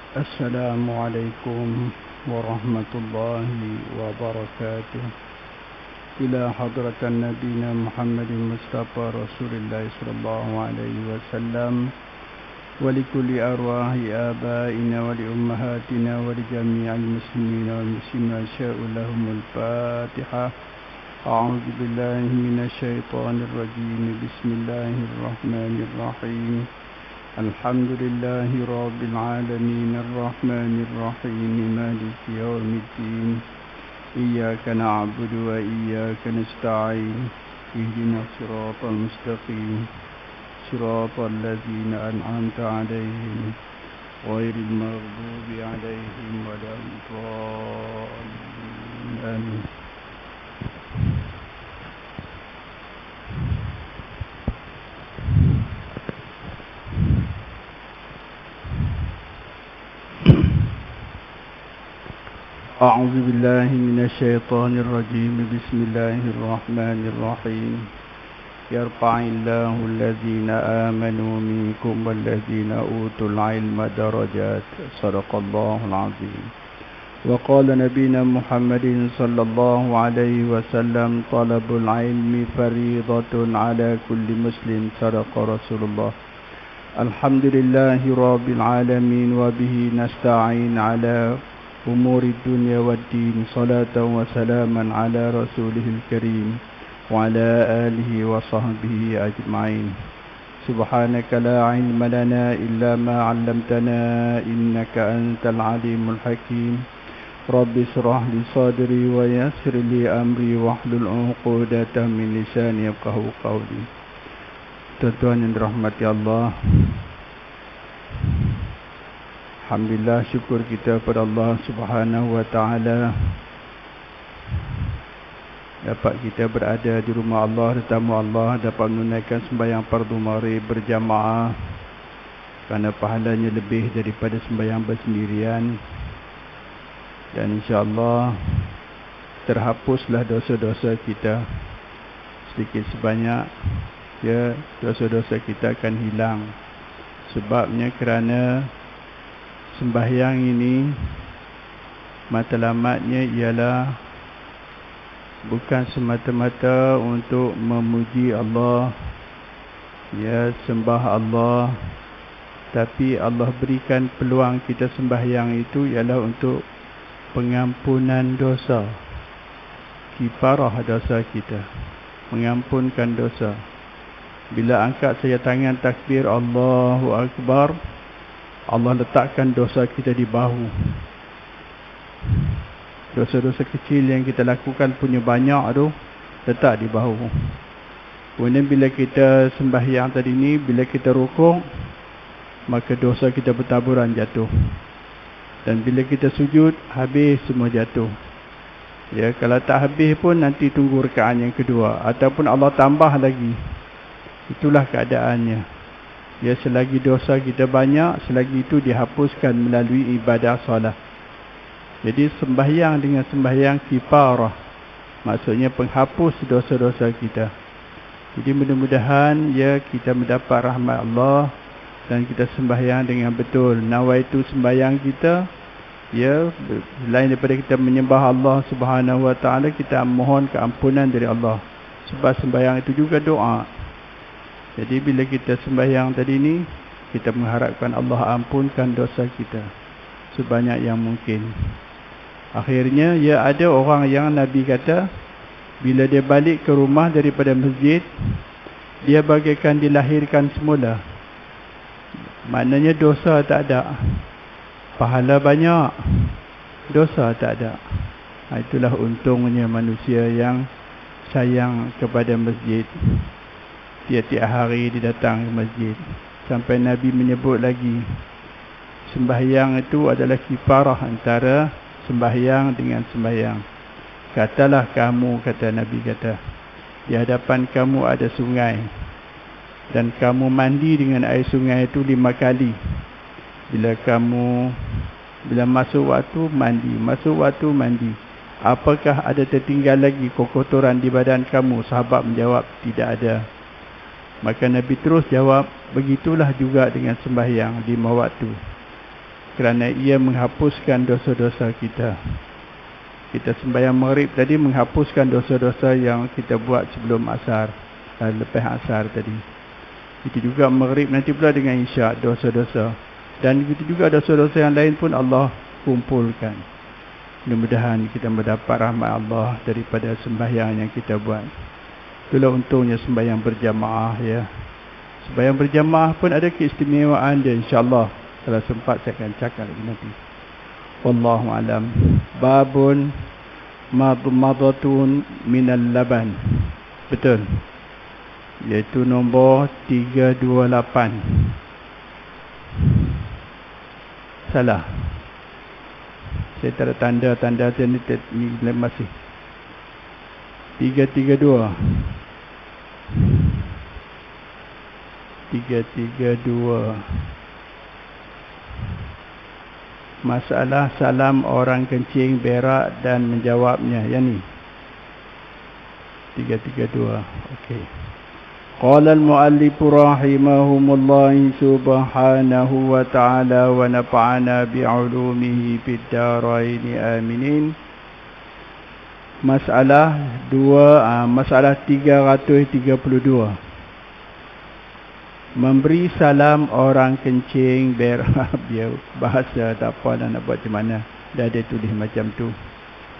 السلام عليكم ورحمة الله وبركاته. إلى حضرة نبينا محمد المصطفى رسول الله صلى الله عليه وسلم، ولكل أرواح آبائنا ولأمهاتنا ولجميع المسلمين والمسلمات شاء لهم الفاتحة. أعوذ بالله من الشيطان الرجيم. بسم الله الرحمن الرحيم. الحمد لله رب العالمين الرحمن الرحيم مالك يوم الدين. إياك نعبد وإياك نستعين. اهدنا الصراط المستقيم صراط الذين أنعمت عليهم غير المغضوب عليهم ولا الضالين. آمين. أعوذ بالله من الشيطان الرجيم. بسم الله الرحمن الرحيم. يرفع الله الذين آمنوا منكم والذين أوتوا العلم درجات. صدق الله العظيم. وقال نبينا محمد صلى الله عليه وسلم: طلب العلم فريضة على كل مسلم. صدق رسول الله. الحمد لله رب العالمين وبه نستعين على أمور الدنيا والدين. صلاة وسلاما على رسوله الكريم وعلى آله وصحبه أجمعين. سبحانك لا علم لنا إلا ما علمتنا إنك أنت العليم الحكيم. رب اشرح لي صدري ويسر لي أمري واحلل عقدة من لساني يفقهوا قولي. Tuan-tuan yang dirahmati Allah, alhamdulillah, syukur kita kepada Allah Subhanahu wa taala dapat kita berada di rumah Allah, tetamu Allah, dapat menunaikan sembahyang fardu maghrib berjamaah kerana pahalanya lebih daripada sembahyang bersendirian. Dan insya-Allah terhapuslah dosa-dosa kita sedikit sebanyak. Ya, dosa-dosa kita akan hilang. Sebabnya kerana sembahyang ini matlamatnya ialah bukan semata-mata untuk memuji Allah, ya, sembah Allah, tapi Allah berikan peluang kita sembahyang itu ialah untuk pengampunan dosa, kifarah dosa kita, mengampunkan dosa. Bila angkat saya tangan takbir Allahu Akbar, Allah letakkan dosa kita di bahu. Dosa-dosa kecil yang kita lakukan punya banyak tu letak di bahu. Kemudian bila kita sembahyang tadi ni, bila kita rukuk, maka dosa kita bertaburan jatuh. Dan bila kita sujud, habis semua jatuh. Ya, kalau tak habis pun nanti tunggu rakaat yang kedua ataupun Allah tambah lagi. Itulah keadaannya. Ya, selagi dosa kita banyak, selagi itu dihapuskan melalui ibadah solat. Jadi sembahyang dengan sembahyang kifarah, maksudnya penghapus dosa-dosa kita. Jadi mudah-mudahan ya kita mendapat rahmat Allah dan kita sembahyang dengan betul. Nawaitu sembahyang kita, ya, selain daripada kita menyembah Allah Subhanahu wa taala, kita mohon keampunan dari Allah. Sebab sembahyang itu juga doa. Jadi bila kita sembahyang tadi ni, kita mengharapkan Allah ampunkan dosa kita sebanyak yang mungkin. Akhirnya, ya, ada orang yang Nabi kata bila dia balik ke rumah daripada masjid, dia bagaikan dilahirkan semula. Maknanya dosa tak ada, pahala banyak, dosa tak ada. Itulah untungnya manusia yang sayang kepada masjid. Tiap-tiap hari dia datang ke masjid. Sampai Nabi menyebut lagi, sembahyang itu adalah kifarah antara sembahyang dengan sembahyang. Katalah kamu, kata Nabi kata, di hadapan kamu ada sungai, dan kamu mandi dengan air sungai itu 5 kali. Bila masuk waktu, mandi. Masuk waktu, mandi. Apakah ada tertinggal lagi kotoran di badan kamu? Sahabat menjawab, tidak ada. Maka Nabi terus jawab, begitulah juga dengan sembahyang 5 waktu. kerana ia menghapuskan dosa-dosa kita. Kita sembahyang maghrib tadi menghapuskan dosa-dosa yang kita buat sebelum asar, lepas asar tadi. Itu juga maghrib nanti pula dengan isyak, dosa-dosa. Dan begitu juga dosa-dosa yang lain pun Allah kumpulkan. Mudah-mudahan kita mendapat rahmat Allah daripada sembahyang yang kita buat. Itulah untungnya sembahyang berjamaah, ya. Sembahyang berjamaah pun ada keistimewaan dia, insya-Allah. Kalau sempat saya akan cakap lagi nanti. Wallahu alam. Babun madmadatun minal laban. Betul. Iaitu nombor 328. Salah. Saya tak ada tanda-tanda ni masih 332. 332. Masalah salam orang kencing, berak dan menjawabnya. Yang ni 332. Okey. Qala al-muallif rahimahumullah subhanahu wa ta'ala wa nafa'ana bi'ulumihi fid dharain aminin. Masalah 332. Memberi salam orang kencing, berak, dia bahasa tak apa nak buat macam mana. Dah ada tulis macam tu.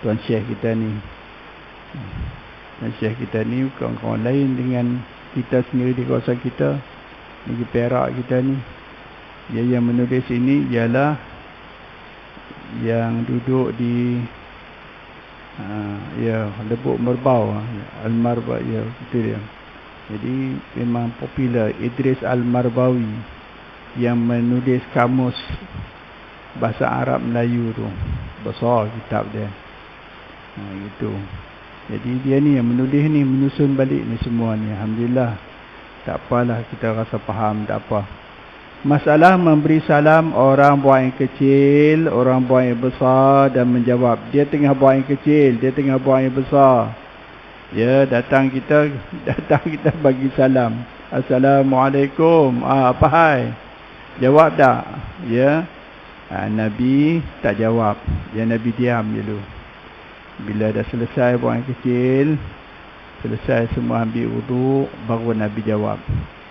Tuan Syekh kita ni. Tuan Syekh kita ni kawan-kawan lain dengan kita sendiri di kawasan kita. Negeri Perak kita ni. Dia yang menulis ini ialah yang duduk di Lebuk Merbau, Al-Marbau, ya, itu dia. Jadi memang popular. Idris Al-Marbawi yang menulis kamus bahasa Arab Melayu tu. Besar kitab dia. Gitu. Jadi dia ni yang menulis ni, menyusun balik ni semua ni. Alhamdulillah. Tak apalah, kita rasa faham, tak apa. Masalah memberi salam orang buang yang kecil, orang buang yang besar dan menjawab. Dia tengah buang yang kecil, dia tengah buang yang besar. Ya, datang kita bagi salam. Assalamualaikum. Apa hai? Jawab tak? Ya. Nabi tak jawab. Ya, Nabi diam dulu. Bila dah selesai buang yang kecil, selesai semua ambil wudu, baru Nabi jawab.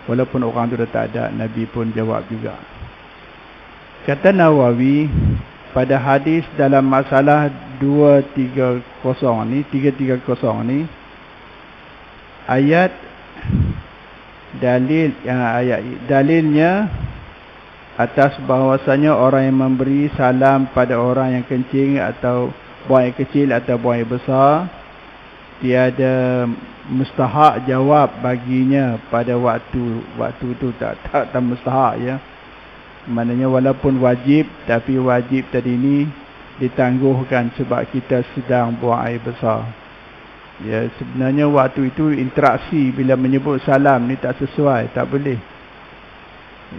Walaupun orang tu dah tak ada, Nabi pun jawab juga. Kata Nawawi, pada hadis dalam masalah 330 ni, dalilnya atas bahawasanya orang yang memberi salam pada orang yang kencing atau buang yang kecil atau buang yang besar, tiada mustahak jawab baginya pada waktu itu. Tak mustahak, ya. Maknanya walaupun wajib, tapi wajib tadi ni ditangguhkan sebab kita sedang buang air besar. Ya, sebenarnya waktu itu interaksi bila menyebut salam ni tak sesuai, tak boleh.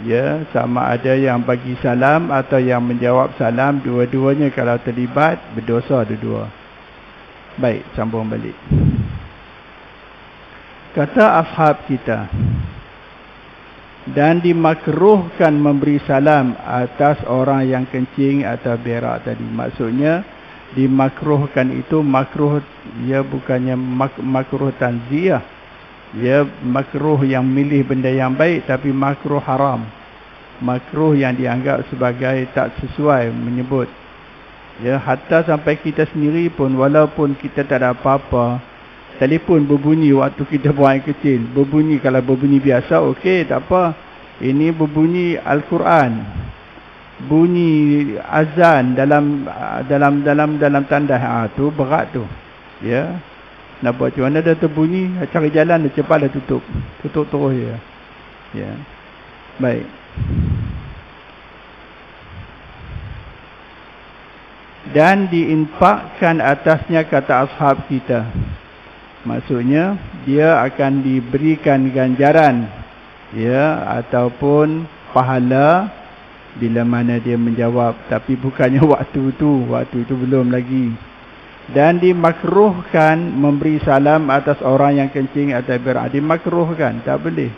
Ya, sama ada yang bagi salam atau yang menjawab salam, dua-duanya kalau terlibat berdosa dua-dua. Baik, sambung balik. Kata ashab kita, dan dimakruhkan memberi salam atas orang yang kencing atau berak tadi. Maksudnya dimakruhkan itu makruh, ya, bukannya makruh tanziyah, ya, makruh yang milih benda yang baik, tapi makruh haram, makruh yang dianggap sebagai tak sesuai menyebut. Ya, hatta sampai kita sendiri pun, walaupun kita tak ada apa-apa, telefon berbunyi waktu kita buang air kecil, berbunyi, kalau berbunyi biasa okey, tak apa. Ini berbunyi Al-Quran, bunyi azan dalam tandas, tu berat tu. Ya, nak buat macam mana, dah terbunyi, cari jalan, dah cepatlah tutup terus, ya. Ya, baik. Dan diinfakkan atasnya, kata ashab kita, maksudnya dia akan diberikan ganjaran, ya, ataupun pahala bila mana dia menjawab, tapi bukannya waktu itu belum lagi. Dan dimakruhkan memberi salam atas orang yang kencing atau berak. Dimakruhkan, tak boleh.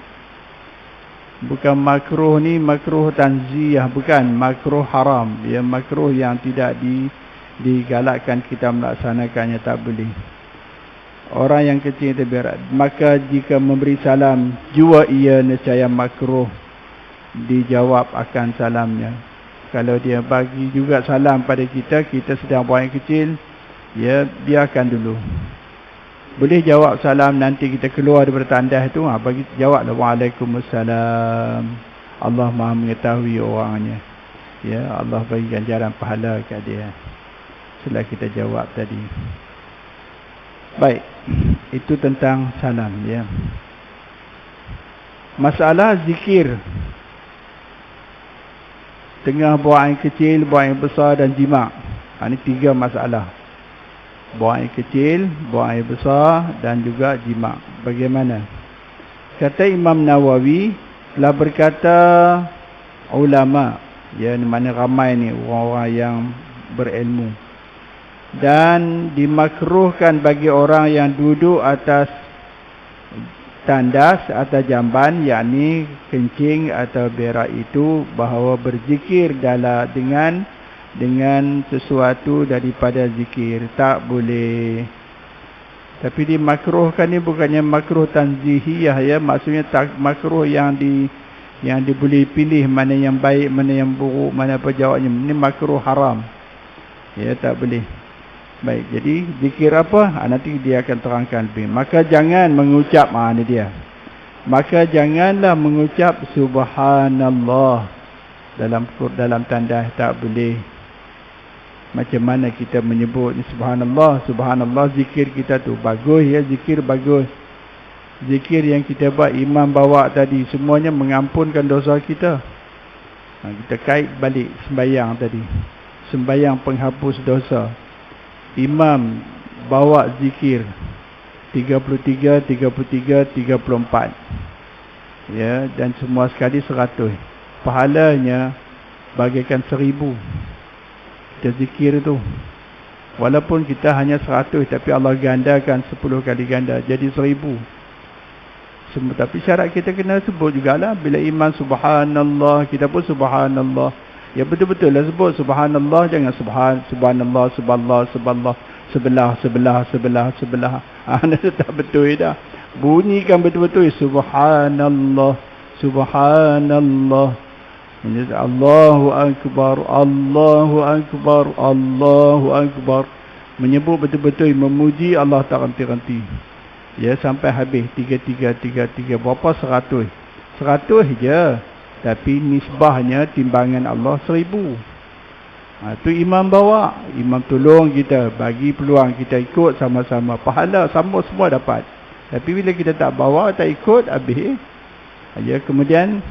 Bukan makruh ni makruh tanziyah, bukan makruh haram. Ya, makruh yang tidak digalakkan kita melaksanakannya, tak boleh. Orang yang kecil itu berat. Maka jika memberi salam jua ia nescaya makruh dijawab akan salamnya. Kalau dia bagi juga salam pada kita, kita sedang buat yang kecil, ya, biarkan dulu. Boleh jawab salam nanti kita keluar daripada tandas tu, bagi jawablah waalaikumsalam. Allah Maha mengetahui orangnya. Ya, Allah bagi ganjaran pahala kat dia setelah kita jawab tadi. Baik, itu tentang salam, ya. Masalah zikir. Tengah buat yang kecil, buat yang besar dan jima'. Ini 3 masalah. Buat yang kecil, buat yang besar dan juga jima'. Bagaimana? Kata Imam Nawawi, telah berkata ulama, ya, mana ramai ni orang-orang yang berilmu. Dan dimakruhkan bagi orang yang duduk atas tandas atau jamban, yakni kencing atau berak itu, bahawa berzikir dengan sesuatu daripada zikir tak boleh. Tapi dimakruhkan ni bukannya makruh tanzihiyah, ya, maksudnya tak makruh yang boleh pilih mana yang baik, mana yang buruk, mana apa jawabnya. Ini makruh haram. Ya, tak boleh. Baik, jadi zikir apa? Nanti dia akan terangkan lebih. Maka jangan mengucap, ini dia. Maka janganlah mengucap subhanallah dalam tanda, tak boleh. Macam mana kita menyebut ni subhanallah? Subhanallah, zikir kita tu bagus, ya, zikir bagus. Zikir yang kita buat, imam bawa tadi, semuanya mengampunkan dosa kita. Kita kait balik sembahyang tadi. Sembahyang penghapus dosa. Imam bawa zikir 33, 33, 34. Ya, dan semua sekali 100. Pahalanya bagaikan 1000. Kita zikir tu. Walaupun kita hanya 100, tapi Allah gandakan 10 kali ganda, jadi 1000. Tapi syarat kita kena sebut jugalah. Bila imam subhanallah, kita pun subhanallah. Ya, betul-betul lah sebut subhanallah, jangan subhanallah, sebelah. Itu tak betul dah. Bunyikan betul-betul subhanallah, subhanallah. Allahu akbar, Allahu akbar, Allahu akbar. Menyebut betul-betul, memuji Allah tak henti-henti. Ya, sampai habis 33. Berapa? 100. 100 je. Tapi nisbahnya timbangan Allah 1000. Tu imam bawa. Imam tolong kita, bagi peluang kita ikut sama-sama. Pahala sama semua dapat. Tapi bila kita tak bawa, tak ikut, habis. Ya, kemudian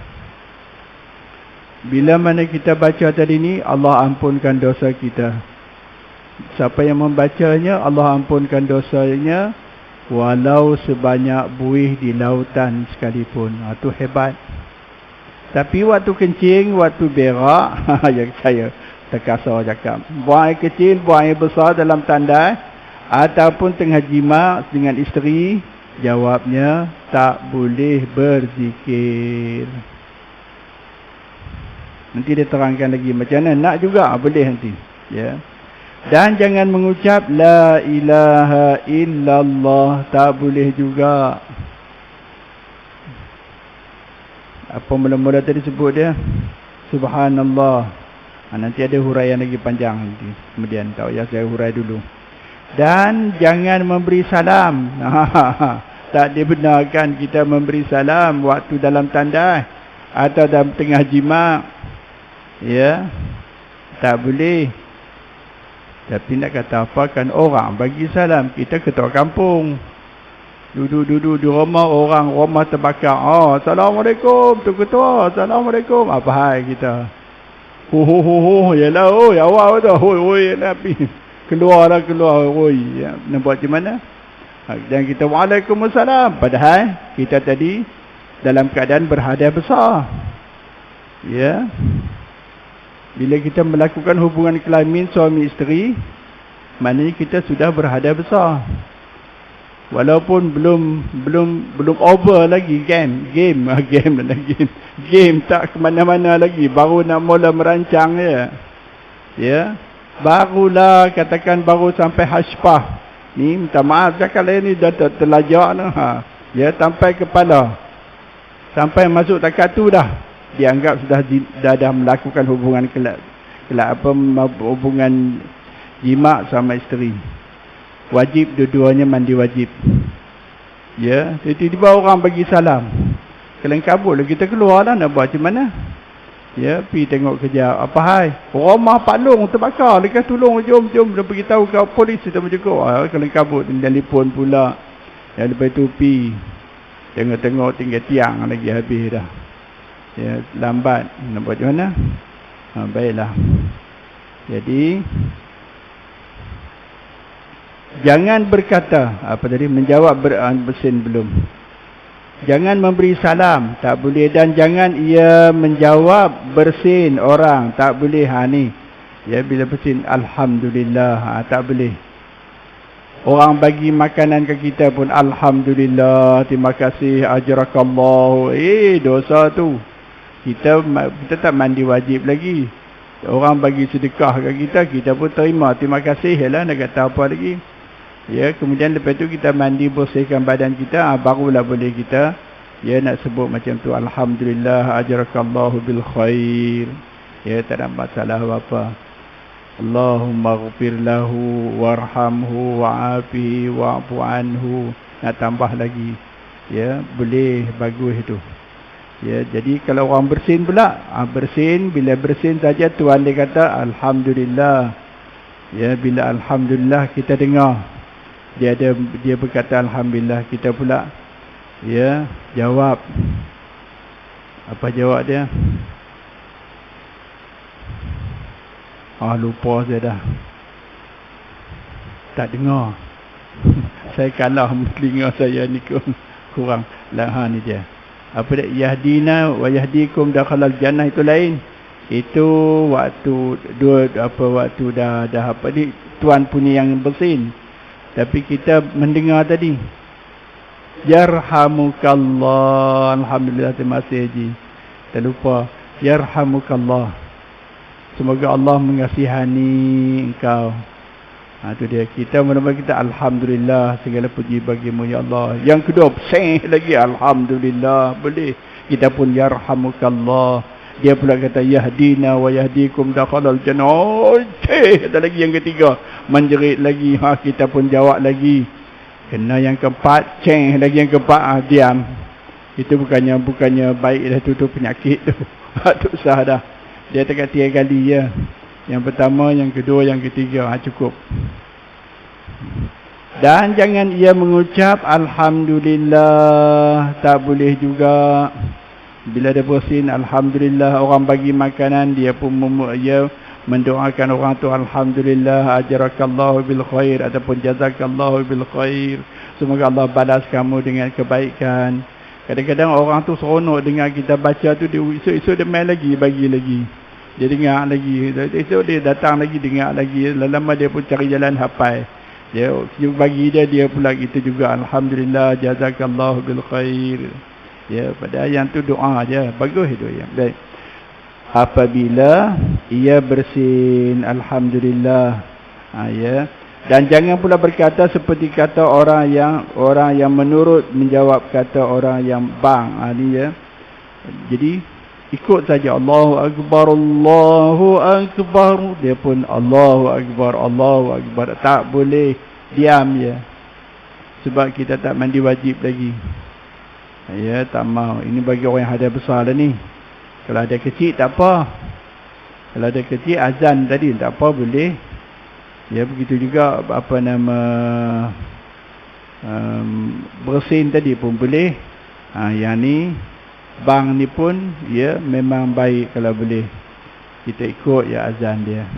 bila mana kita baca tadi ni, Allah ampunkan dosa kita. Siapa yang membacanya, Allah ampunkan dosanya, walau sebanyak buih di lautan sekalipun. Itu hebat. Tapi waktu kencing, waktu berak, yang saya terkasar cakap, buang air kecil, buang air besar dalam tandai, ataupun tengah jima' dengan isteri, jawabnya tak boleh berzikir. Nanti dia terangkan lagi macam mana. Nak juga boleh nanti. Ya. Dan jangan mengucap la ilaha illallah, tak boleh juga. Apa mula-mula tadi sebut dia? Subhanallah. Nanti ada huraian lagi panjang nanti. Kemudian tak payah saya hurai dulu. Dan jangan memberi salam. Tak dibenarkan kita memberi salam waktu dalam tanda atau dalam tengah jima'. Ya. Tak boleh. Tapi nak kata apa, kan orang bagi salam, kita ketua kampung. Duduk-duduk di rumah, orang rumah terbakar. Assalamualaikum, tu ketua. Assalamualaikum. Apa hal kita? Yalah, awak tu. Yalah, keluar. Ya, nak buat macam mana? Dan kita waalaikumsalam. Padahal kita tadi dalam keadaan berhadiah besar. Ya. Bila kita melakukan hubungan kelamin suami isteri, maknanya kita sudah berhadiah besar. Walaupun belum over lagi game tak ke mana-mana lagi, baru nak mula merancang ya. Ya. Barulah katakan baru sampai haspah. Ni minta maaf cakap lain ni dah terlajak dah. Ya, sampai kepala. Sampai masuk takat tu dah. Dianggap dah melakukan hubungan hubungan jima sama isteri. Wajib dua-duanya mandi wajib. Ya, tiba-tiba orang bagi salam. Kelang kabut lah kita keluar lah, nak buat macam mana? Ya, pergi tengok kerja. Apa hai? Rumah Pak Long terbakar. Lekas tolong, jom. Dia pergi tahu ke polis. Kita cukup. Kelang kabut. Telefon pula. Yang lepas tu pergi. Tengok-tengok tinggal tiang lagi habis dah. Ya, lambat. Nak buat macam mana? Baiklah. Jadi jangan berkata, apa tadi, menjawab bersin belum. Jangan memberi salam, tak boleh. Dan jangan ia menjawab bersin orang, tak boleh. Ni. Ya, bila bersin alhamdulillah, tak boleh. Orang bagi makanan ke kita pun alhamdulillah, terima kasih, ajrakallah. Dosa tu. Kita tak mandi wajib lagi. Orang bagi sedekah ke kita pun terima kasih lah, nak kata apa lagi. Ya, kemudian lepas tu kita mandi, bersihkan badan kita, barulah boleh kita nak sebut macam tu, alhamdulillah, ajrakallahu bil khair. Ya, tak ada masalah apa-apa. Allahumma ghfir lahu warhamhu wa'afihi wa'fu anhu. Nak tambah lagi. Ya, boleh, bagus itu. Ya, jadi kalau orang bersin pula, bersin, bila bersin saja Tuhan dia kata alhamdulillah. Ya, bila alhamdulillah kita dengar dia berkata alhamdulillah, kita pula ya jawab. Apa jawab dia? Lupa saya dah. Tak dengar. Saya kalah telinga saya ni kurang. Lah ni dia. Apa dia? Yahdina wa yahdikum dakhalal jannah, itu lain. Itu waktu waktu dah apa ni, tuan punya yang bersin. Tapi kita mendengar tadi. Yarhamukallah. Alhamdulillah, terima kasih Haji. Tak lupa. Yarhamukallah. Semoga Allah mengasihani engkau. Itu dia. Kita menerima kita alhamdulillah, segala puji bagimu ya Allah. Yang kedua, seng lagi alhamdulillah. Boleh. Kita pun yarhamukallah. Dia pula kata yahdina wa yahdikum dakhalal jannah. Ada lagi yang ketiga, menjerit lagi. Kita pun jawab lagi. Kena yang keempat, lagi yang keempat, diam. Itu bukannya baik dah, tu penyakit tu. Tu sah dah. Dia dekat 3 kali ya. Yang pertama, yang kedua, yang ketiga, cukup. Dan jangan ia mengucap alhamdulillah, tak boleh juga. Bila dia bersin alhamdulillah, orang bagi makanan, dia pun mendoakan orang tu alhamdulillah, ajrakallahu bil khair ataupun jazakallahu bil khair. Semoga Allah balas kamu dengan kebaikan. Kadang-kadang orang tu seronok dengar kita baca tu, dia esok dia main lagi, bagi lagi. Dia dengar lagi. Esok dia datang lagi, dengar lagi. Lama-lama dia pun cari jalan hafal. Dia bagi dia pula gitu juga, alhamdulillah, jazakallahu bil khair. Ya, pada yang tu doa aja. Bagus itu ya. Baik. Apabila ia bersin alhamdulillah. Ya. Dan jangan pula berkata seperti kata orang yang menurut menjawab kata orang yang bang. Ni ya. Jadi ikut saja Allahu akbar, Allahu akbar. Dia pun Allahu akbar, Allahu akbar. Tak boleh diam ya. Sebab kita tak mandi wajib lagi. Ya, tak mau. Ini bagi orang yang ada besar lah ni. Kalau ada kecil tak apa. Kalau ada kecil azan tadi tak apa, boleh. Ya, begitu juga apa nama bersin tadi pun boleh. Yang ni bang ni pun ya memang baik kalau boleh. Kita ikut ya azan dia.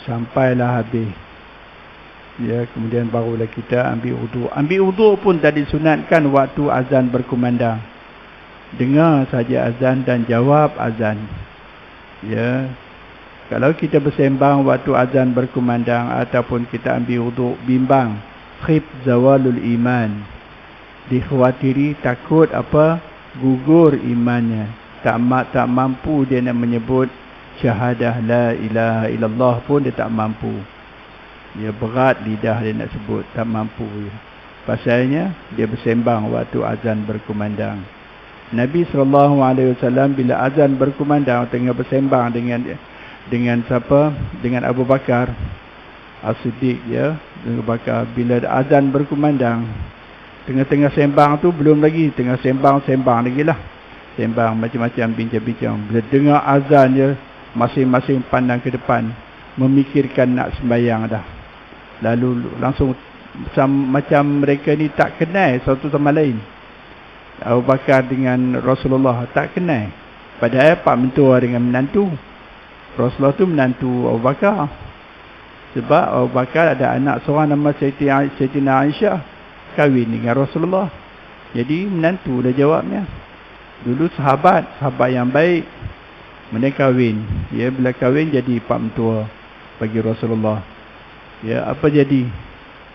Sampailah habis. Ya, kemudian barulah kita ambil wudu. Ambil wudu pun tadi sunatkan waktu azan berkumandang. Dengar saja azan dan jawab azan. Ya. Kalau kita bersembang waktu azan berkumandang ataupun kita ambil wudu bimbang, khif zawalul iman. Dikhawatiri takut gugur imannya. Tak mampu dia nak menyebut syahadah la ilaha illallah pun dia tak mampu. Dia berat lidah dia nak sebut, tak mampu. Pasalnya dia bersembang waktu azan berkumandang. Nabi SAW bila azan berkumandang tengah bersembang dengan siapa? Dengan Abu Bakar As-Siddiq, ya. Abu Bakar bila azan berkumandang, tengah-tengah sembang tu belum lagi, tengah sembang lagi lah. Sembang macam-macam, bincang-bincang. Bila dengar azan je, masing-masing pandang ke depan, memikirkan nak sembahyang dah. Lalu langsung macam mereka ni tak kenal satu sama lain. Abu Bakar dengan Rasulullah tak kenal. Padahal pak mentua dengan menantu. Rasulullah tu menantu Abu Bakar. Sebab Abu Bakar ada anak seorang nama Saidatina Aisyah, kahwin dengan Rasulullah. Jadi menantu dah jawabnya. Dulu sahabat yang baik, mereka kahwin. Ya, bila kahwin jadi pak mentua bagi Rasulullah. Ya, apa jadi?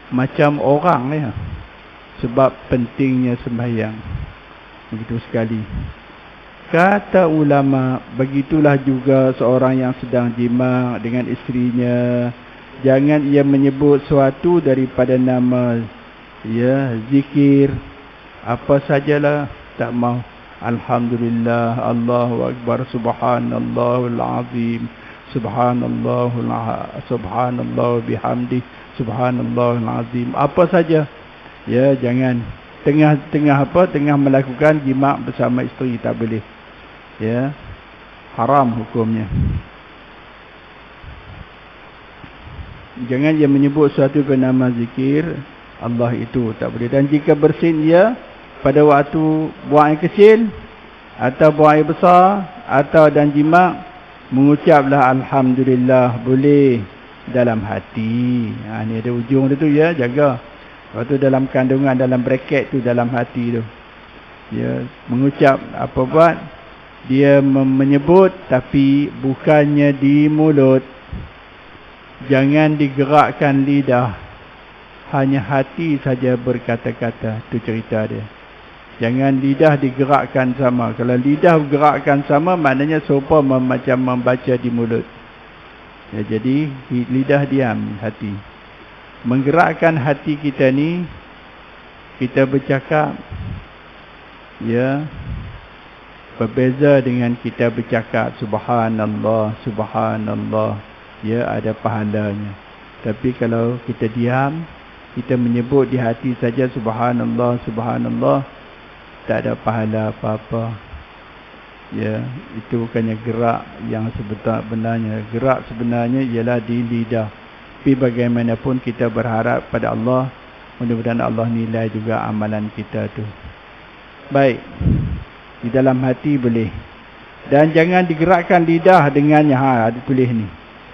Macam orang ya. Sebab pentingnya sembahyang. Begitu sekali. Kata ulama, begitulah juga seorang yang sedang jima dengan isterinya. Jangan ia menyebut suatu daripada nama, ya, zikir. Apa sajalah, tak mau. Alhamdulillah, Allahu Akbar, Subhanallahul Azim, Subhanallah bihamdi, Subhanallahul Azim. Apa saja. Ya, jangan tengah melakukan jima' bersama isteri, tak boleh. Ya, haram hukumnya. Jangan dia menyebut suatu bernama zikir Allah itu, tak boleh. Dan jika bersin dia pada waktu buang air kecil atau buang air besar atau dan jima', mengucaplah Alhamdulillah, boleh dalam hati. Ni ada ujung dia tu, ya, jaga. Waktu dalam kandungan, dalam bracket tu, dalam hati tu. Ya, mengucap apa buat? Dia menyebut tapi bukannya di mulut. Jangan digerakkan lidah. Hanya hati saja berkata-kata. Itu cerita dia. Jangan lidah digerakkan sama. Kalau lidah bergerakkan sama, maknanya seumpama macam membaca di mulut. Ya, jadi lidah diam, hati. Menggerakkan hati kita ni, kita bercakap, ya, berbeza dengan kita bercakap Subhanallah, Subhanallah, ya, ada pahalanya. Tapi kalau kita diam, kita menyebut di hati saja Subhanallah, Subhanallah, tak ada pahala apa-apa. Ya, itu bukannya gerak yang sebenarnya. Gerak sebenarnya ialah di lidah. Tapi bagaimanapun kita berharap pada Allah, mudah-mudahan Allah nilai juga amalan kita tu. Baik, di dalam hati boleh. Dan jangan digerakkan lidah dengannya. Ada tulis ni.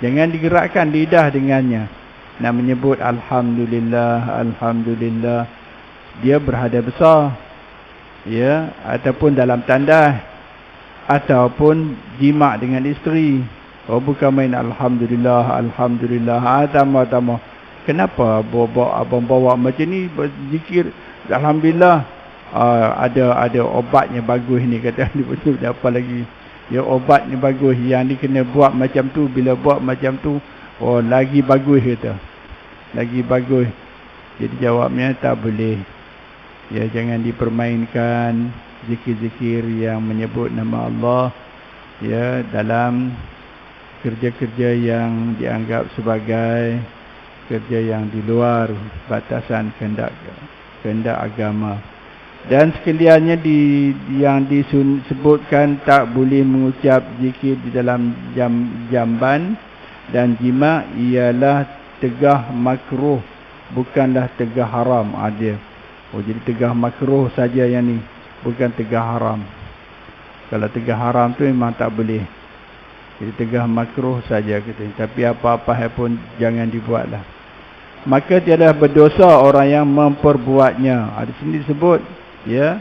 Jangan digerakkan lidah dengannya. Nak menyebut Alhamdulillah, Alhamdulillah. Dia berhada besar. Ya, ataupun dalam tandas, ataupun jima' dengan isteri. Oh, bukan main Alhamdulillah, Alhamdulillah. Tambah. Kenapa abang bawa macam ni berzikir Alhamdulillah? Ada obatnya bagus ni, kata dia, betul apa lagi. Ya, obatnya bagus, yang ni kena buat macam tu. Bila buat macam tu, oh, lagi bagus, kata. Lagi bagus. Jadi jawabnya tak boleh. Ya, jangan dipermainkan zikir-zikir yang menyebut nama Allah, ya, dalam kerja-kerja yang dianggap sebagai kerja yang di luar batasan kehendak agama. Dan sekaliannya yang disebutkan tak boleh mengucap zikir di dalam jamban dan jima' ialah tegah makruh, bukanlah tegah haram. Ada. Oh, jadi tegah makruh saja yang ni, bukan tegah haram. Kalau tegah haram tu memang tak boleh. Jadi tegah makruh saja kita. Tapi apa-apa pun jangan dibuatlah. Maka tiada berdosa orang yang memperbuatnya. Di sini disebut, ya,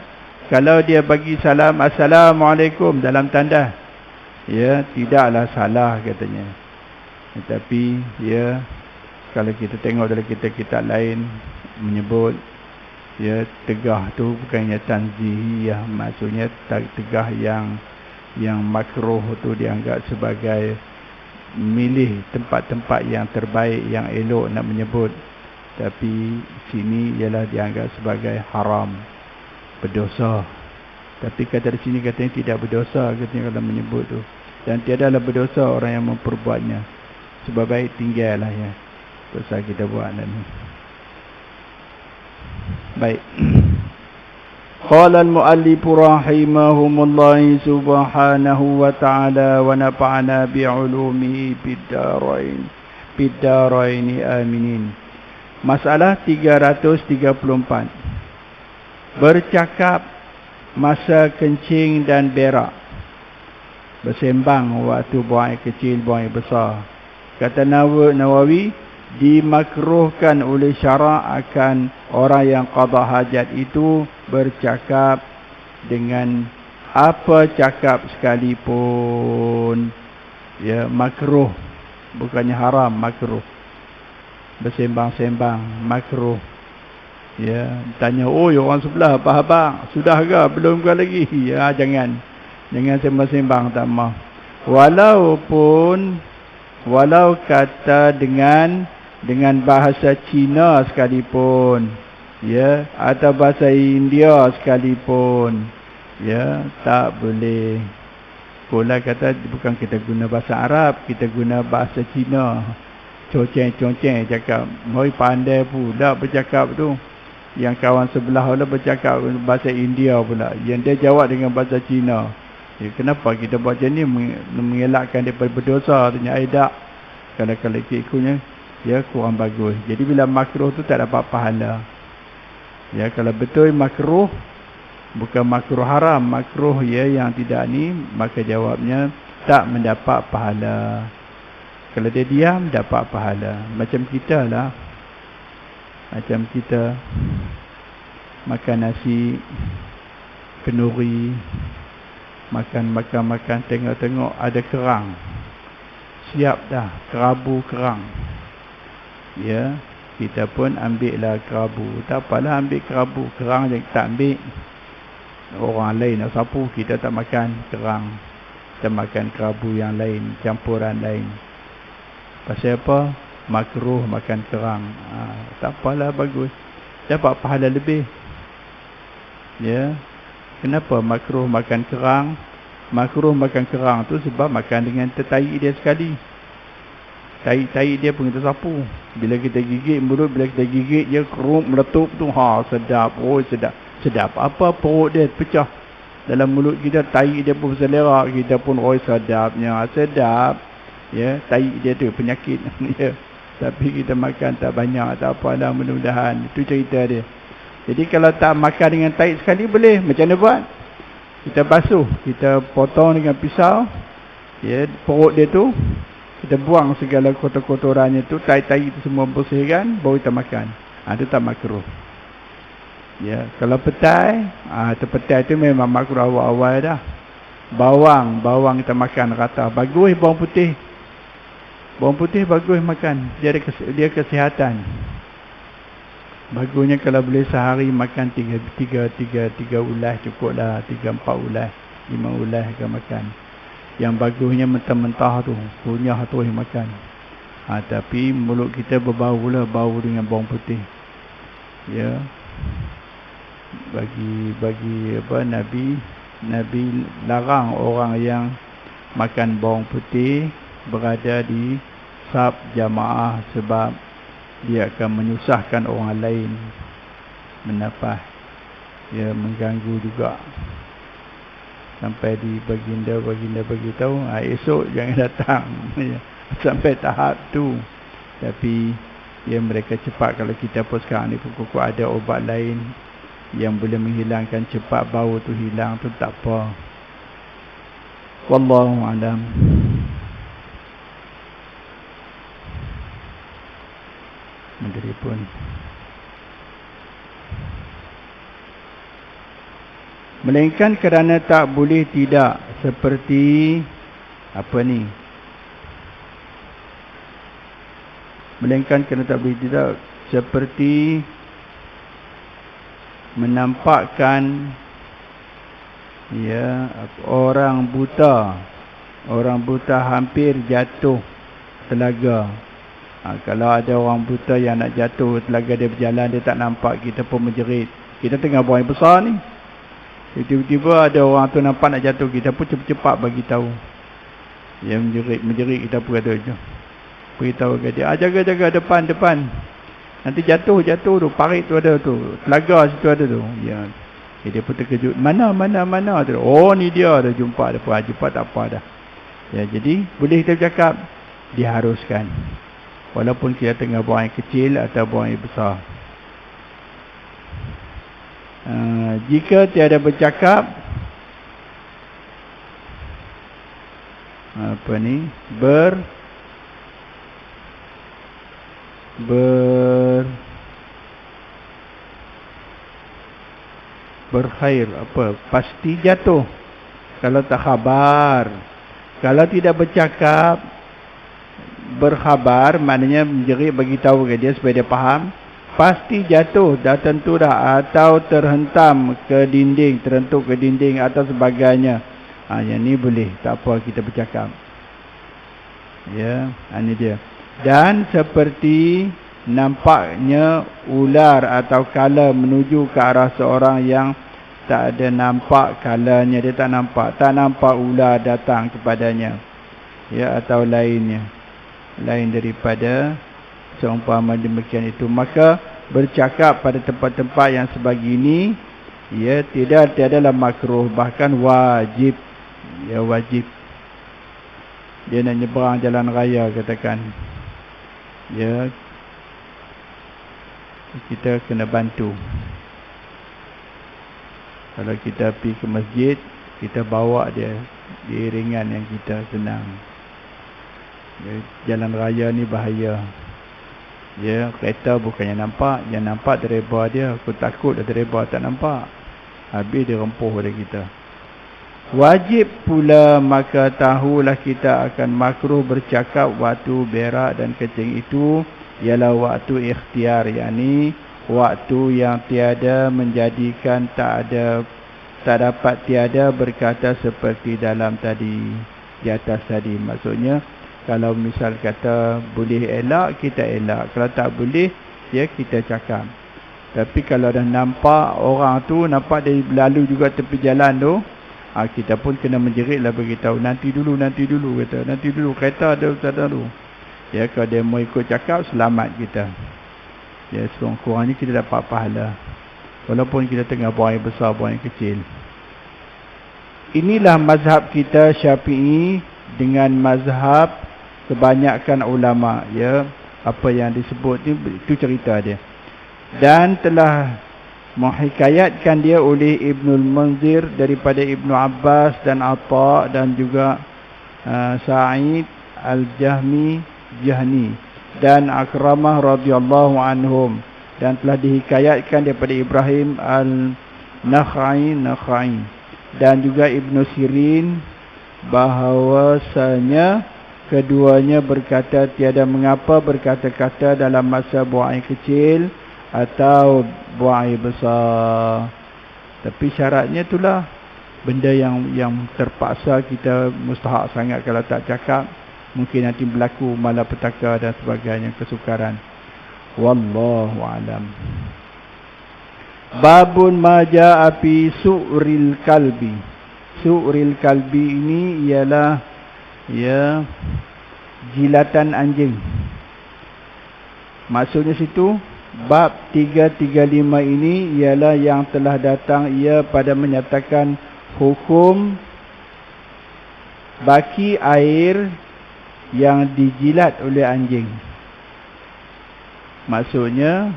kalau dia bagi salam Assalamualaikum dalam tanda, ya, tidaklah salah katanya. Tetapi, ya, kalau kita tengok dalam kitab-kitab lain, menyebut ya tegah tu bukannya tanzihiyah, maksudnya tegah yang makruh tu dianggap sebagai milih tempat-tempat yang terbaik, yang elok nak menyebut. Tapi sini ialah dianggap sebagai haram, berdosa. Tapi kata di sini katanya tidak berdosa, katanya kalau menyebut tu. Dan tiadalah berdosa orang yang memperbuatnya. Sebab baik tinggallah ya. Dosa kita buat ni. Baik. Qala al-muallif rahimahumullah subhanahu wa ta'ala wa nafa'ana bi'ulumihi bid-darain aminin. Masalah 334. Bercakap masa kencing dan berak. Bersembang waktu buang air kecil, buang air besar. Kata Nawawi, dimakruhkan oleh syarak akan orang yang qada hajat itu bercakap dengan apa cakap sekalipun. Ya, makruh. Bukannya haram, makruh. Bersembang-sembang, makruh. Ya, tanya, oh orang sebelah, apa abang? Sudah ke? Belum ke lagi? Ya, jangan sembang-sembang, tak mahu. Walau kata dengan bahasa Cina sekalipun, ya, atau bahasa India sekalipun, ya, tak boleh. Pula kata bukan kita guna bahasa Arab, kita guna bahasa Cina. Conceng cakap, moi pandai pula bercakap tu. Yang kawan sebelah pula bercakap bahasa India pula, yang dia jawab dengan bahasa Cina. Ya, kenapa kita buat macam ni? Mengelakkan daripada berdosa. Tanya tak? Kalau ikutnya, ya, kurang bagus. Jadi bila makruh tu tak dapat pahala. Ya, kalau betul makruh, bukan makruh haram, makruh ya yang tidak ni, maka jawabnya tak mendapat pahala. Kalau dia diam, dapat pahala. Macam kita lah. Macam kita makan nasi kenduri, makan, tengok-tengok ada kerang. Siap dah, kerabu kerang. Ya, kita pun ambil lah kerabu. Tak apalah ambil kerabu, kerang je kita ambil. Orang lain nak sapu, kita tak makan kerang. Kita makan kerabu yang lain, campuran lain. Pasal apa? Makruh makan kerang. Tak apalah, bagus. Dapat pahala lebih. Ya. Kenapa makruh makan kerang? Makruh makan kerang tu sebab makan dengan tai dia sekali. Tai dia pun kita sapu. Bila kita gigit mulut, bila kita gigit dia kerup meletup tu, sedap. Oh, sedap. Sedap apa perut dia pecah. Dalam mulut kita tai dia pun berselerak, kita pun sedapnya. Sedap. Ya, tai dia tu penyakit. Ya. Tapi kita makan tak banyak, tak apalah, mudah-mudahan. Itu cerita dia. Jadi kalau tak makan dengan tai sekali boleh. Macam mana buat? Kita basuh, kita potong dengan pisau. Ya, perut dia tu kita buang segala kotor-kotorannya tu, tai-tai itu semua bersihkan, baru kita makan. Itu tak makruh. Ya, kalau petai, petai tu memang makruh awal-awal dah. Bawang kita makan rata. Bagus bawang putih. Bawang putih bagus makan. Dia kesihatan. Bagusnya kalau boleh sehari makan 3 ulas cukup lah. 3-4 ulas, 5 ulas ke makan. Yang bagusnya mentah-mentah tu, kunyah tu makan. Tapi mulut kita berbau lah, bau dengan bawang putih. Ya. Bagi apa, Nabi larang orang yang makan bawang putih berada di saf jamaah sebab dia akan menyusahkan orang lain menafas. Ya, mengganggu juga. Sampai di baginda beritahu, esok jangan datang. Ya, sampai tahap tu. Tapi ya, mereka cepat. Kalau kita pun sekarang ni pokok ada obat lain yang boleh menghilangkan cepat bau tu hilang tu, tak apa. Wallahu a'lam. Menteri pun melainkan kerana tak boleh tidak, seperti apa ni, melainkan kerana tak boleh tidak seperti menampakkan ya orang buta hampir jatuh telaga. Kalau ada orang buta yang nak jatuh telaga, dia berjalan, dia tak nampak, kita pun menjerit. Kita tengah buang air besar ni, tiba-tiba ada orang tu nampak nak jatuh, kita pun cepat-cepat bagi tahu. Dia menjerit, kita pun kata je, beritahu ke dia, jaga depan, nanti jatuh tu, parit tu ada tu, telaga situ ada tu. Ya. Dia pun terkejut, mana tu. Oh ni dia dah jumpa tak apa dah. Ya, jadi boleh kita cakap diharuskan, walaupun kita tengah buang air kecil atau buang air besar. Jika tiada bercakap, berkhair, pasti jatuh. Kalau tak khabar, kalau tidak bercakap, berkhabar maknanya menjerit, bagi tahu ke dia supaya dia faham, pasti jatuh, dah tentu dah, atau terhentam ke dinding, terentuk ke dinding atau sebagainya. Yang ni boleh, tak apa kita bercakap. Ya, ini dia. Dan seperti nampaknya ular atau kala menuju ke arah seorang yang tak ada nampak kalanya, dia tak nampak ular datang kepadanya, ya, atau lain daripada seumpama demikian itu, maka bercakap pada tempat-tempat yang sebegini, ya, tiadalah makruh, bahkan wajib. Ya, wajib. Dia nak nyeberang jalan raya katakan, ya, kita kena bantu. Kalau kita pergi ke masjid, kita bawa dia di iringan yang kita senang. Ya, jalan raya ni bahaya. Ya, kereta bukannya nampak, yang nampak dereba dia. Aku takut dah dereba tak nampak, habis dia rempuh pada kita. Wajib pula, maka tahulah kita akan makruh bercakap waktu berak dan kencing itu ialah waktu ikhtiar, yakni waktu yang tiada menjadikan tak dapat tiada berkata seperti dalam tadi, di atas tadi. Maksudnya kalau misal kata boleh elak, kita elak. Kalau tak boleh, ya kita cakap. Tapi kalau dah nampak orang tu, nampak dia berlalu juga tepi jalan tu, kita pun kena menjerit lah, beritahu, nanti dulu kata, nanti dulu, kereta ada dulu. Ya, kalau dia mau ikut cakap, selamat kita. Ya, sekurang-kurangnya kita dapat pahala, walaupun kita tengah buang air besar, buang air kecil. Inilah mazhab kita Syafi'i dengan mazhab kebanyakan ulama, ya. Apa yang disebut ni, itu cerita dia. Dan telah menghikayatkan dia oleh Ibnul Munzir daripada Ibnu Abbas dan Atha dan juga Sa'id Al-Jahni dan Akramah radhiyallahu anhum, dan telah dihikayatkan daripada Ibrahim Al-Nakhai dan juga Ibnu Sirin bahawasanya keduanya berkata tiada mengapa berkata-kata dalam masa buang air kecil atau buang air besar. Tapi syaratnya itulah benda yang terpaksa kita mustahak sangat, kalau tak cakap mungkin nanti berlaku malapetaka dan sebagainya, kesukaran. Wallahu alam. Babun maja api su'ril kalbi. Su'ril kalbi ini ialah, ya, jilatan anjing. Maksudnya situ bab 335 ini ialah yang telah datang ia pada menyatakan hukum baki air yang dijilat oleh anjing. Maksudnya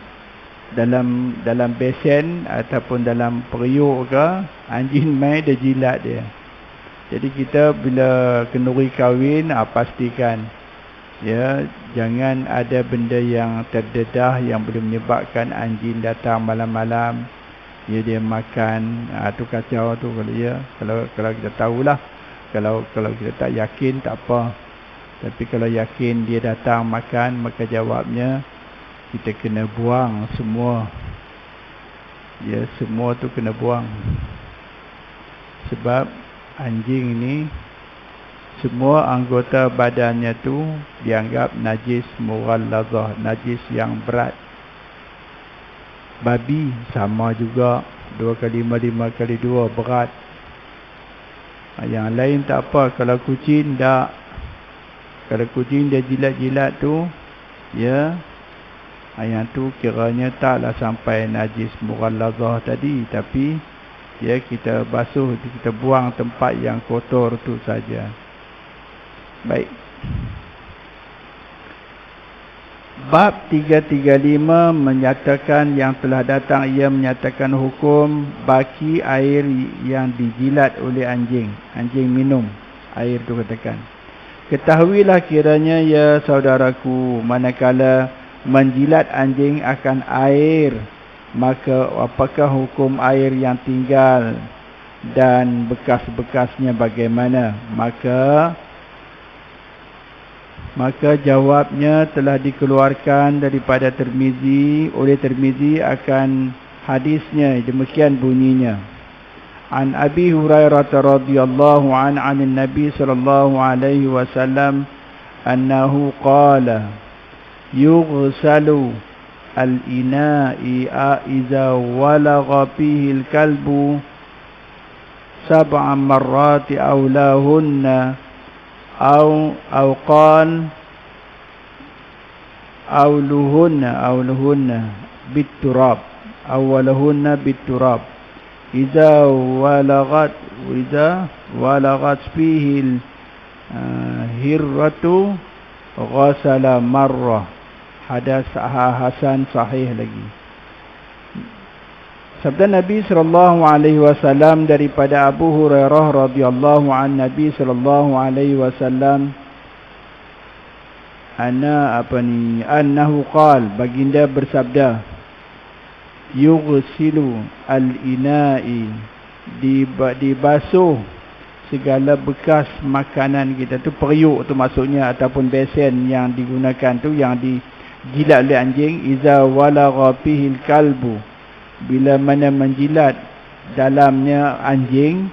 dalam besen ataupun dalam periuk ke, anjing main dia jilat dia. Jadi kita bila kenduri kahwin, pastikan, ya, jangan ada benda yang terdedah yang boleh menyebabkan anjing datang malam-malam, ya, dia makan, tu kacau tu. Kalau kita tahulah. Kalau kita tak yakin tak apa, tapi kalau yakin dia datang makan, maka jawabnya kita kena buang semua Ya, semua tu kena buang. Sebab anjing ni semua anggota badannya tu dianggap najis mughallazah, najis yang berat. Babi sama juga, 2 kali 5, 5 kali 2 berat. Yang lain tak apa. Kalau kucing tak. Kalau kucing dia jilat-jilat tu, ya, yang tu kiranya taklah sampai najis mughallazah tadi, tapi ya kita basuh, kita buang tempat yang kotor tu saja. Baik. Bab 335 menyatakan yang telah datang, ia menyatakan hukum baki air yang dijilat oleh anjing. Anjing minum air tu katakan. Ketahuilah kiranya ya saudaraku, manakala menjilat anjing akan air, maka apakah hukum air yang tinggal dan bekas-bekasnya bagaimana? Maka jawabnya telah dikeluarkan daripada Tirmizi, oleh Tirmizi akan hadisnya, demikian bunyinya. An Abi Hurairah radhiyallahu an Nabi sallallahu alaihi wasallam annahu qala yughsalu al-ina'i iza walagha fihi al-kalbu 7 marrati aw lahunna aw qal awluhunna bit-turab awwaluhunna bit-turab iza walagat fihi al-hirratu ghasala marrah. Hadis hasan sahih lagi. Sabda Nabi sallallahu alaihi wasallam daripada Abu Hurairah radhiyallahu an Nabi sallallahu alaihi wasallam annahu qala, baginda bersabda, yughsilu al-ina'i, dibasuh segala bekas makanan kita tu, periuk tu maksudnya, ataupun besen yang digunakan tu, yang dijilat oleh anjing. Iza walagha fihi al-kalbu, bila mana menjilat dalamnya anjing,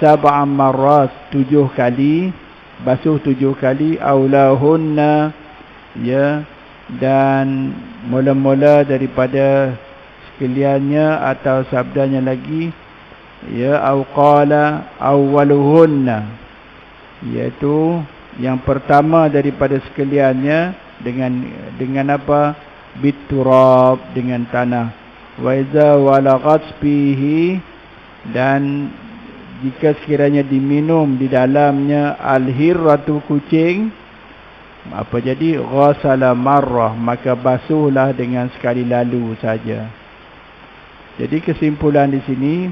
7 marrat, 7 kali, basuh 7 kali, aulahunna, ya, dan mula-mula daripada sekaliannya, atau sabdanya lagi, ya, auqala awwaluhunna, iaitu yang pertama daripada sekaliannya, dengan apa? Biturab, dengan tanah. Wa iza walaghat fihi, dan jika sekiranya diminum di dalamnya al-hirratu, kucing, apa jadi? Ghasala marrah, maka basuhlah dengan sekali lalu saja. Jadi kesimpulan di sini,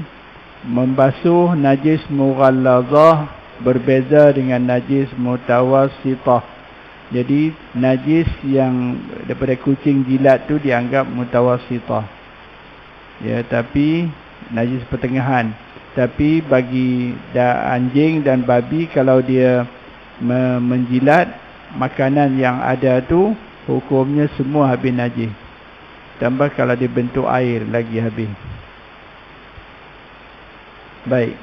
membasuh najis mughallazah berbeza dengan najis mutawassithah. Jadi najis yang daripada kucing jilat tu dianggap mutawassithah, ya, tapi najis pertengahan. Tapi bagi anjing dan babi, kalau dia menjilat makanan yang ada tu, hukumnya semua habis najis. Tambah kalau dia bentuk air lagi habis. Baik.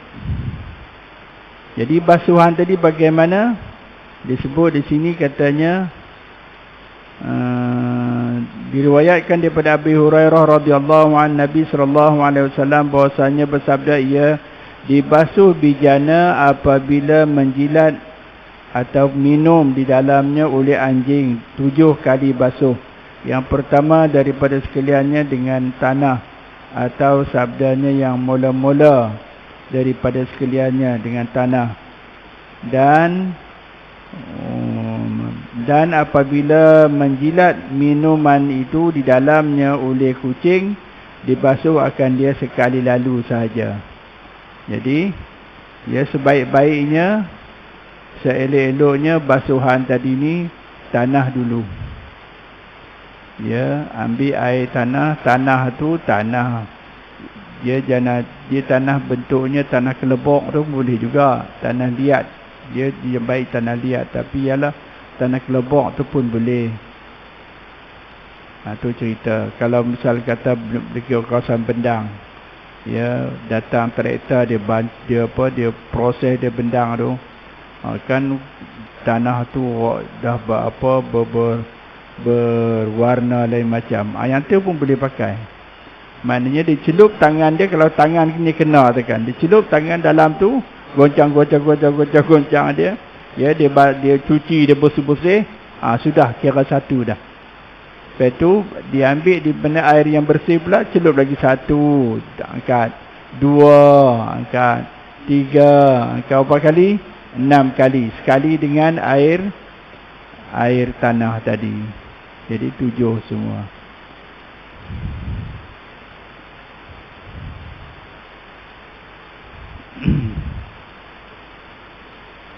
Jadi basuhan tadi bagaimana? Disebut di sini katanya, diriwayatkan daripada Abi Hurairah radhiyallahu an Nabi sallallahu alaihi wasallam bahwasanya bersabda, ia dibasuh bijana apabila menjilat atau minum di dalamnya oleh anjing, 7 kali basuh. Yang pertama daripada sekaliannya dengan tanah, atau sabdanya yang mula-mula daripada sekaliannya dengan tanah. Dan apabila menjilat minuman itu di dalamnya oleh kucing, dibasuh akan dia sekali lalu sahaja. Jadi ya, sebaik-baiknya, seelok-eloknya basuhan tadi ni tanah dulu. Ya, ambil air tanah. Tanah tu tanah, dia tanah bentuknya tanah kelebok tu boleh juga, tanah liat. Dia baik tanah liat, tapi ialah tanah kelebok tu pun boleh. Tu cerita. Kalau misal kata dekat kawasan Bendang, Ya, datang traktor, dia proses, dia bendang tu. Kan tanah tu dah berwarna lain macam. Yang tu pun boleh pakai. Maknanya dicelup tangan dia, kalau tangan ni kena tekan, dicelup tangan dalam tu, goncang dia. Ya, dia cuci, dia bersih-bersih, sudah kira satu dah. Lepas tu dia ambil di benak air yang bersih pula, celup lagi satu, angkat. Dua, angkat. Tiga, angkat berapa kali? 6 kali. Sekali dengan air tanah tadi. Jadi 7 semua.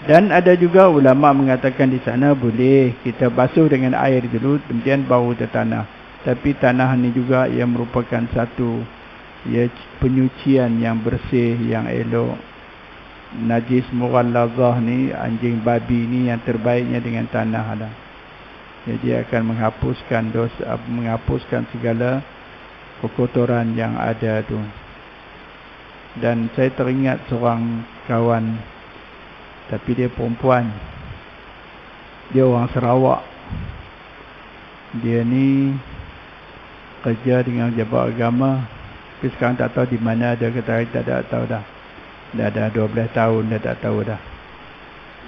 Dan ada juga ulama mengatakan di sana boleh kita basuh dengan air dulu, kemudian baru ke tanah. Tapi tanah ni juga yang merupakan satu penyucian yang bersih, yang elok. Najis mughallazah ni, anjing babi ni yang terbaiknya dengan tanah lah. Jadi akan menghapuskan dosa, menghapuskan segala kekotoran yang ada tu. Dan saya teringat seorang kawan, tapi dia perempuan. Dia orang Sarawak. Dia ni kerja dengan jabat agama. Tapi sekarang tak tahu di mana dia, kata tak tahu dah. Dah 12 tahun dah tak tahu dah.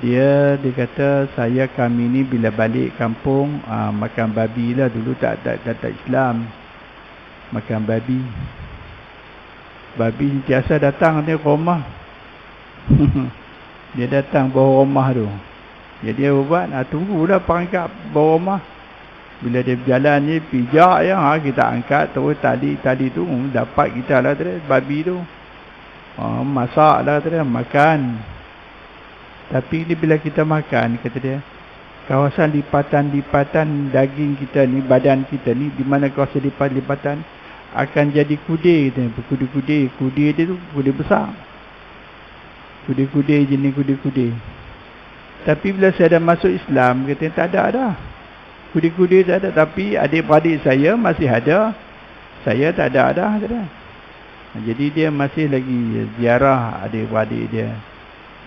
Dia kata kami ni bila balik kampung makan babi lah. Dulu tak Islam. Makan babi. Babi biasa datang dia ke rumah. Dia datang bawah rumah tu. Jadi dia buat, tunggulah perangkap bawah rumah. Bila dia berjalan ni, pijak ya, kita angkat terus tali tu, dapat kita lah tadi, babi tu. Masak lah tadi, makan. Tapi ni bila kita makan, kata dia, kawasan lipatan daging kita ni, badan kita ni, di mana kawasan lipatan akan jadi kudir, kudir dia tu, kudir besar. Kudir-kudir jenis kudir-kudir. Tapi bila saya dah masuk Islam, katanya tak ada dah. Kudir-kudir tak ada. Tapi adik-beradik saya masih ada. Saya tak ada dah. Jadi dia masih lagi ziarah adik-beradik dia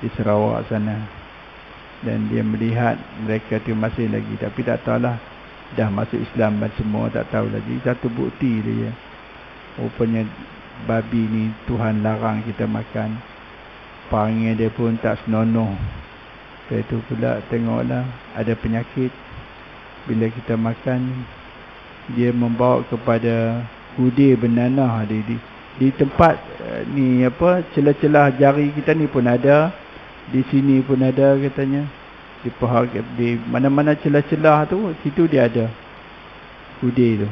di Sarawak sana. Dan dia melihat mereka tu masih lagi. Tapi tak tahulah. Dah masuk Islam dan semua tak tahu lagi. Satu bukti dia. Rupanya babi ni Tuhan larang kita makan. Panggil dia pun tak senonoh. Lepas tu pula tengoklah ada penyakit. Bila kita makan, dia membawa kepada kudir bernanah di tempat ni celah-celah jari kita ni pun ada. Di sini pun ada katanya. Di mana-mana celah-celah tu, situ dia ada kudir tu.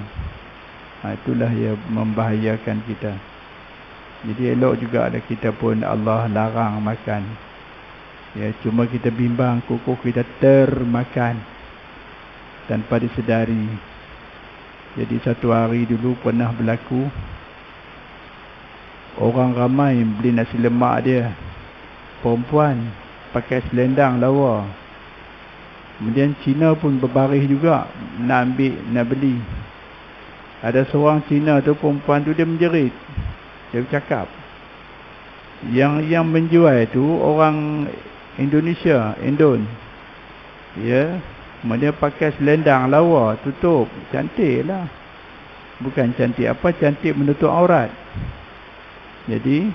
Itulah yang membahayakan kita. Jadi elok juga ada kita pun Allah larang makan. Ya, cuma kita bimbang kukuh kita termakan tanpa disedari. Jadi satu hari dulu pernah berlaku, orang ramai beli nasi lemak dia. Perempuan pakai selendang lawa. Kemudian Cina pun berbaris juga nak beli. Ada seorang Cina tu, perempuan tu dia menjerit. Dia bercakap, yang menjual tu orang Indonesia, Indon. Ya, dia pakai selendang lawa, tutup, cantik lah. Bukan cantik apa, cantik menutup aurat. Jadi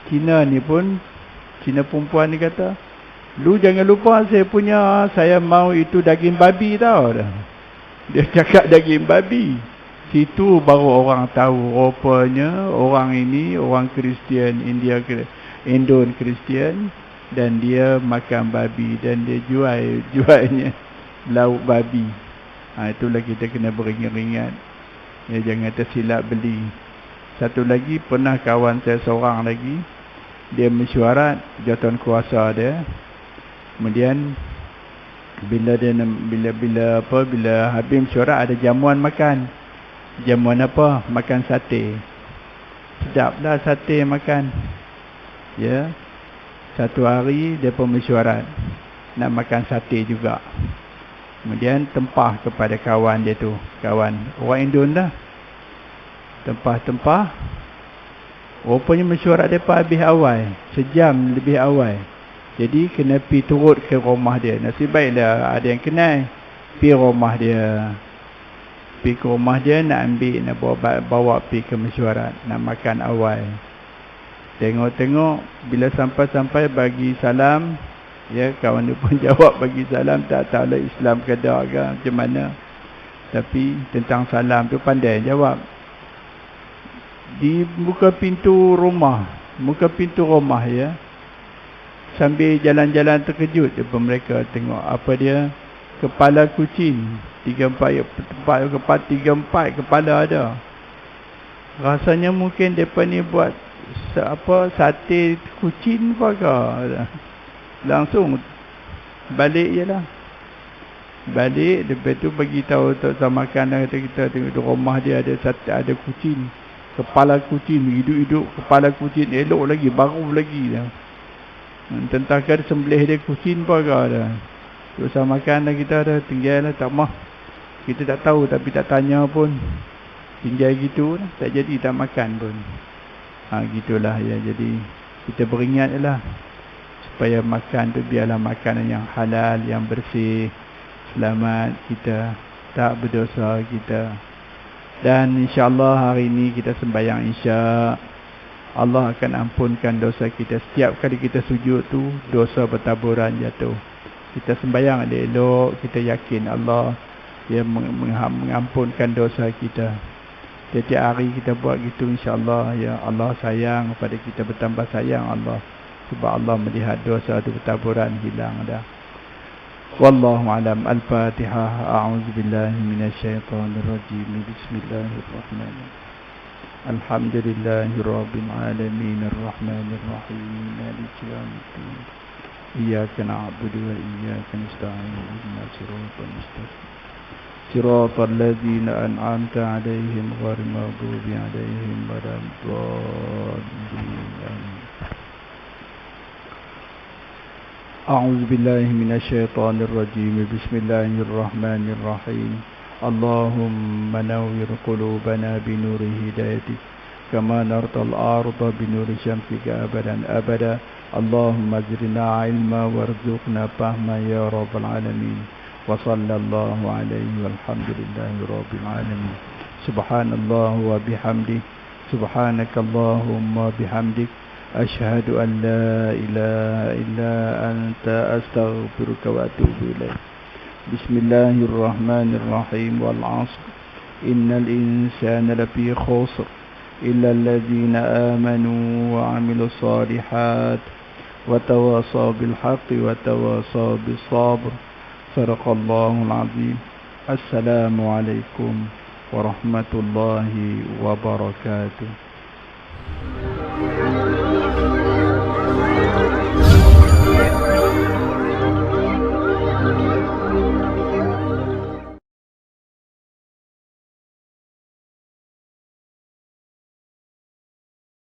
Cina perempuan ni kata, lu jangan lupa saya mau itu daging babi tau. Dia cakap daging babi. Situ baru orang tahu rupanya orang ini orang Kristian, Indon Kristian, dan dia makan babi dan dia jualnya lauk babi. Itulah kita kena beringat-ingat. Ya, jangan tersilap beli. Satu lagi, pernah kawan saya seorang lagi, dia mesyuarat jawatan kuasa dia. Kemudian bila habis mesyuarat ada jamuan makan. Jamuan apa? Makan sate. Sedaplah sate makan. Ya. Satu hari dia pun mesyuarat nak makan sate juga. Kemudian tempah kepada kawan dia tu, kawan orang Indon dah. Tempah-tempah. Rupanya mesyuarat mereka habis awal, sejam lebih awal. Jadi kena pergi turut ke rumah dia. Nasib baiklah ada yang kenal. Pergi rumah dia. Pergi ke rumah dia nak ambil, nak bawa pergi ke mesyuarat, nak makan awal. Tengok-tengok bila sampai-sampai bagi salam, ya kawan dia pun jawab bagi salam, tak tahu lah Islam ke tak ke macam mana. Tapi tentang salam tu pandai jawab. Di muka pintu rumah ya, sambil jalan-jalan terkejut je pun mereka tengok apa dia, kepala kucing 3-4 kepala ada. Rasanya mungkin depa ni buat sate kucing ke. Langsung balik je lah. Balik, lepas tu bagi tahu tak makan, kata kita tengok di rumah dia ada sate, ada kucing, kepala kucing hidup-hidup, kepala kucing elok lagi, baru lagi dah. Tentang sembelih dia kucing apa ke dah. Terus makan dah, kita dah tinggal lah, tak mah. Kita tak tahu tapi tak tanya pun. Tinggal gitu lah, tak jadi tak makan pun. Gitulah ya, jadi kita beringat lah supaya makan tu biarlah makanan yang halal, yang bersih, selamat kita, tak berdosa kita. Dan insya-Allah hari ini kita sembahyang Isya, Allah akan ampunkan dosa kita. Setiap kali kita sujud tu dosa bertaburan jatuh. Kita sembahyang elok, kita yakin Allah dia mengampunkan dosa kita. Setiap hari kita buat gitu, insya-Allah ya Allah sayang kepada kita, bertambah sayang Allah. Sebab Allah melihat dosa itu bertaburan, hilang dah. Wallahu alam. Al-Fatihah. A'udzu billahi minasyaitonir rajim. Bismillahirrahmanirrahim. Alhamdulillahi rabbil alamin, arrahmanir rahim, maliki yaumiddin. Iyyaka na'budu wa iyyaka nasta'in. Ihdinas siratal mustaqim. Siratal ladzina an'amta 'alaihim ghairil maghdubi 'alaihim waladdallin. أعوذ بالله من الشيطان الرجيم. بسم الله الرحمن الرحيم. اللهم نور قلوبنا بنور هدايتك كما نرت الأرض بنور شمسك أبدا أبدا. اللهم زدنا علما وارزقنا فهما يا رب العالمين. وصلى الله عليه والحمد لله رب العالمين. سبحان الله وبحمده. سبحانك اللهم وبحمدك. أشهد أن لا إله إلا أنت أستغفرك وأتوب إليك. بسم الله الرحمن الرحيم. والعصر إن الإنسان لفي خسر إلا الذين آمنوا وعملوا الصالحات وتواصوا بالحق وتواصوا بالصبر. صدق الله العظيم. السلام عليكم ورحمة الله وبركاته.